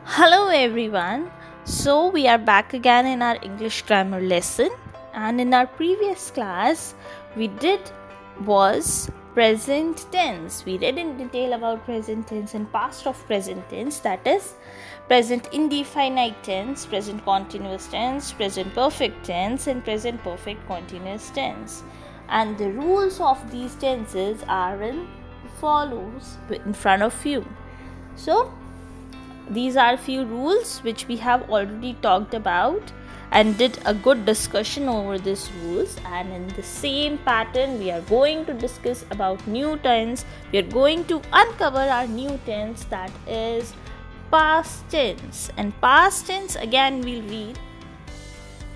Hello everyone. So we are back again in our English grammar lesson, and in our previous class we did was present tense. We read in detail about present tense and past of present tense, that is present indefinite tense, present continuous tense, present perfect tense and present perfect continuous tense. And the rules of these tenses are in follows in front of you. So these are few rules which we have already talked about and did a good discussion over these rules, and in the same pattern we are going to discuss about new tense. We are going to uncover our new tense, that is past tense. And past tense again we'll read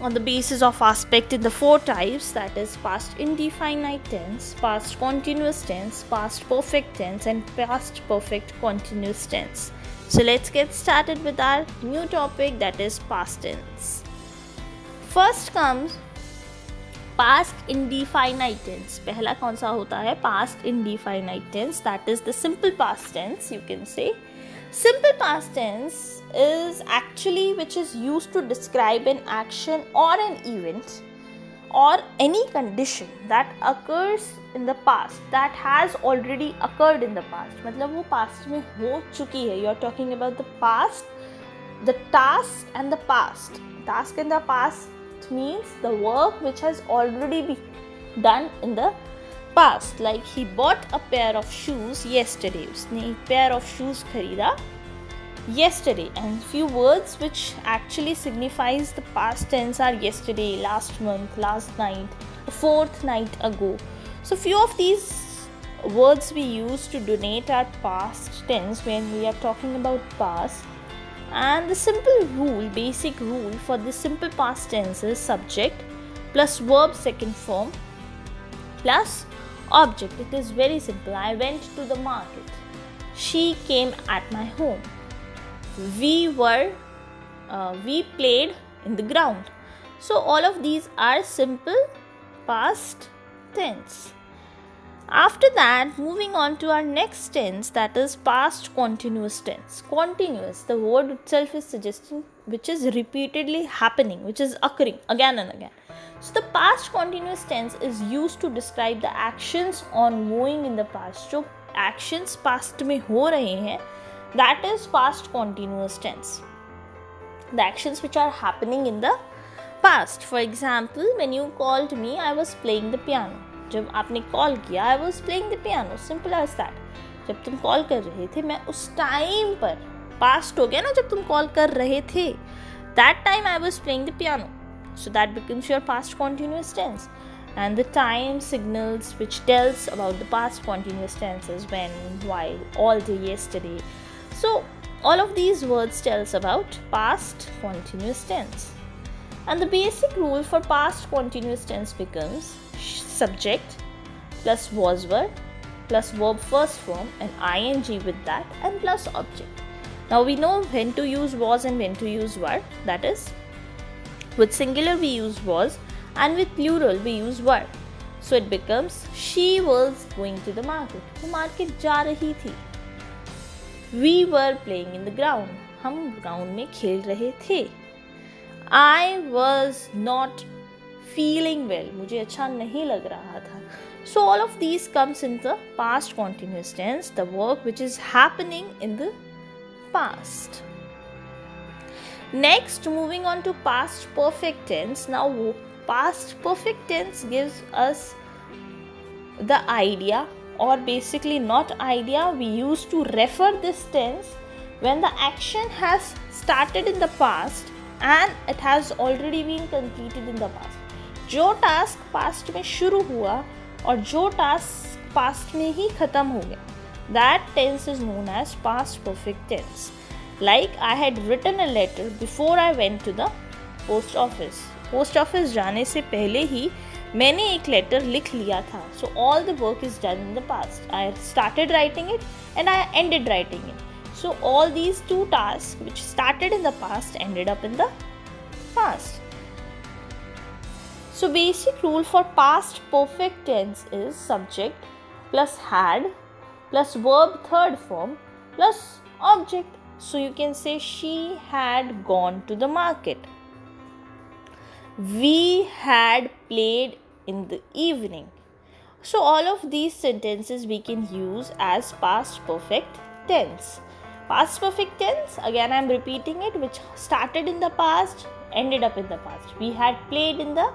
on the basis of aspect in the four types, that is past indefinite tense, past continuous tense, past perfect tense and past perfect continuous tense. So let's get started with our new topic, that is past tense. First comes past indefinite tense. पहला कौन सा होता है? Past indefinite tense, that is the simple past tense, you can say. Simple past tense is actually which is used to describe an action or an event or any condition that occurs in the past, that has already occurred in the past. मतलब वो past में हो चुकी है. You are talking about the past, the task and the past. Task in the past means the work which has already been done in the past. Like he bought a pair of shoes yesterday. उसने एक pair of shoes खरीदा yesterday, and few words which actually signifies the past tense are yesterday, last month, last night, a fortnight ago. So few of these words we use to denote our past tense when we are talking about past. And the simple rule, basic rule for the simple past tense is subject plus verb second form plus object. It is very simple. I went to the market. She came at my home. We played in the ground. So all of these are simple past tense. After that, moving on to our next tense, that is past continuous tense. Continuous, the word itself is suggesting which is repeatedly happening, which is occurring again and again. So the past continuous tense is used to describe the actions ongoing in the past. जो actions past में हो रहे हैं, that is past continuous tense. The actions which are happening in the past. For example, when you called me, I was playing the piano. जब आपने call किया, I was playing the piano. Simple as that. जब तुम call कर रहे थे, मैं उस टाइम पर, past हो गया ना जब तुम कॉल कर रहे थे, that time I was playing the piano. So that becomes your past continuous tense. And the time signals which tells about the past continuous tenses: when, while, all day, yesterday. So all of these words tells about past continuous tense. And the basic rule for past continuous tense becomes subject plus was verb plus verb first form and ing with that and plus object. Now we know when to use was and when to use were. That is, with singular we use was and with plural we use were. So it becomes she was going to the market. वो market जा रही थी. We were playing in the ground. हम ground में खेल रहे थे. I was not feeling well. मुझे अच्छा नहीं लग रहा था. So all of these comes in the past continuous tense, the work which is happening in the past. Next, moving on to past perfect tense. Now past perfect tense gives us the idea, or basically not idea, we use to refer this tense when the action has started in the past and it has already been completed in the past. जो task past में शुरू हुआ और जो task past में ही खत्म हो गया, that tense is known as past perfect tense. Like I had written a letter before I went to the post office. Post office जाने से पहले ही मैंने एक लेटर लिख लिया था. So all the work is done in the past. I started writing it and I ended writing it. So all these two tasks which started in the past ended up in the past. So basic rule for past perfect tense is subject plus had plus verb third form plus object. So you can say she had gone to the market. We had played in the evening. So all of these sentences we can use as past perfect tense. Past perfect tense, again I am repeating it, which started in the past, ended up in the past. We had played in the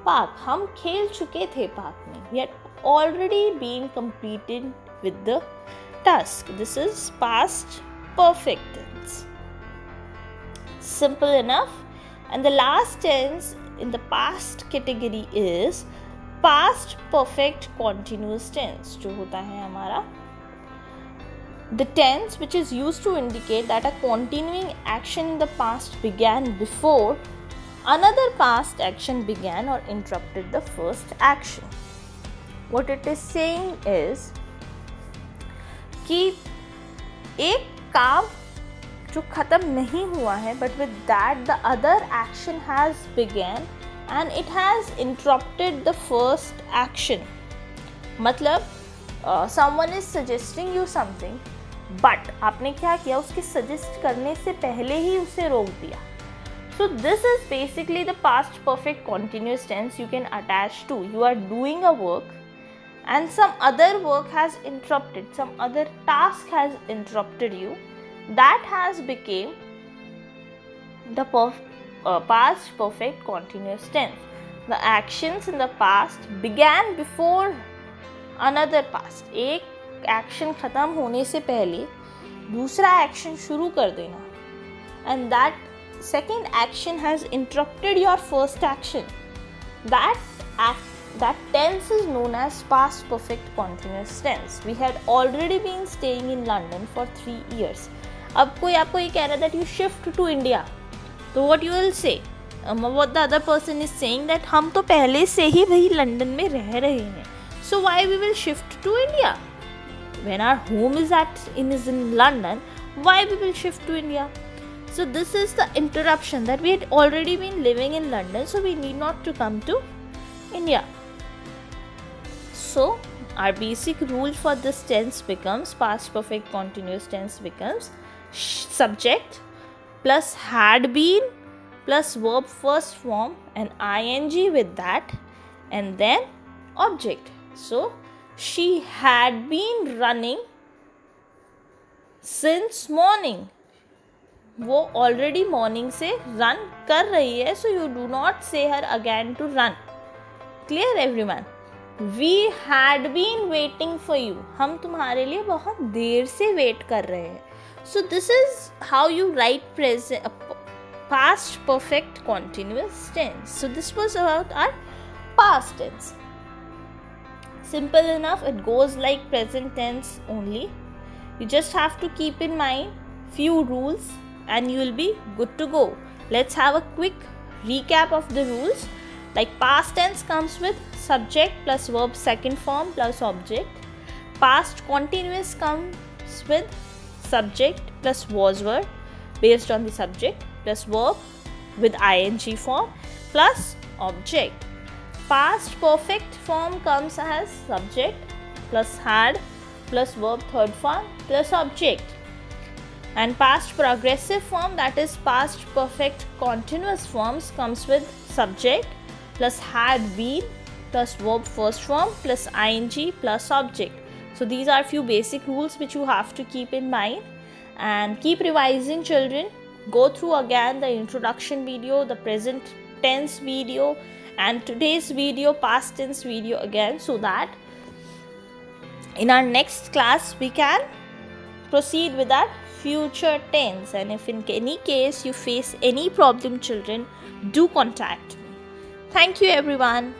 park. हम खेल चुके थे park में. We had already been completed with the task. This is past perfect tense. Simple enough. And the last tense in the past category is past perfect continuous tense. जो होता है हमारा the tense which is used to indicate that a continuing action in the past began before another past action began or interrupted the first action. What it is saying is कि एक काम जो खत्म नहीं हुआ है, but with that the other action has began and it has interrupted the first action. मतलब someone is suggesting you something, but आपने क्या किया, उसके suggest करने से पहले ही उसे रोक दिया. So this is basically the past perfect continuous tense you can attach to. You are doing a work and some other work has interrupted, some other task has interrupted you. That has became the past perfect continuous tense. The actions in the past began before another past. एक action खत्म होने से पहले दूसरा action शुरू कर देना. And that second action has interrupted your first action. That tense is known as past perfect continuous tense. We had already been staying in London for 3 years. अब कोई आपको ये कह रहा है that you shift to India. तो what you will say? What the other person is saying that हम तो पहले से ही वही लंदन में रह रहे हैं. So why we will shift to India? When our home is in London, why we will shift to India? So this is the interruption that we had already been living in London, so we need not to come to India. So our basic rule for this tense becomes, past perfect continuous tense becomes subject plus had been plus verb first form and ing with that and then object. So she had been running since morning. वो already morning से run कर रही है, so you do not say her again to run. Clear everyone? We had been waiting for you. हम तुम्हारे लिए बहुत देर से wait कर रहे हैं. So this is how you write past perfect continuous tense. So this was about our past tense. Simple enough. It goes like present tense only. You just have to keep in mind few rules and you will be good to go. Let's have a quick recap of the rules. Like past tense comes with subject plus verb second form plus object. Past continuous comes with subject plus was verb based on the subject plus verb with ing form plus object. Past perfect form comes as subject plus had plus verb third form plus object. And past progressive form, that is past perfect continuous forms, comes with subject plus had been plus verb first form plus ing plus object. So these are few basic rules which you have to keep in mind and keep revising, children. Go through again the introduction video, the present tense video and today's video, past tense video again, so that in our next class we can proceed with our future tense. And if in any case you face any problem, children, do contact me. Thank you everyone.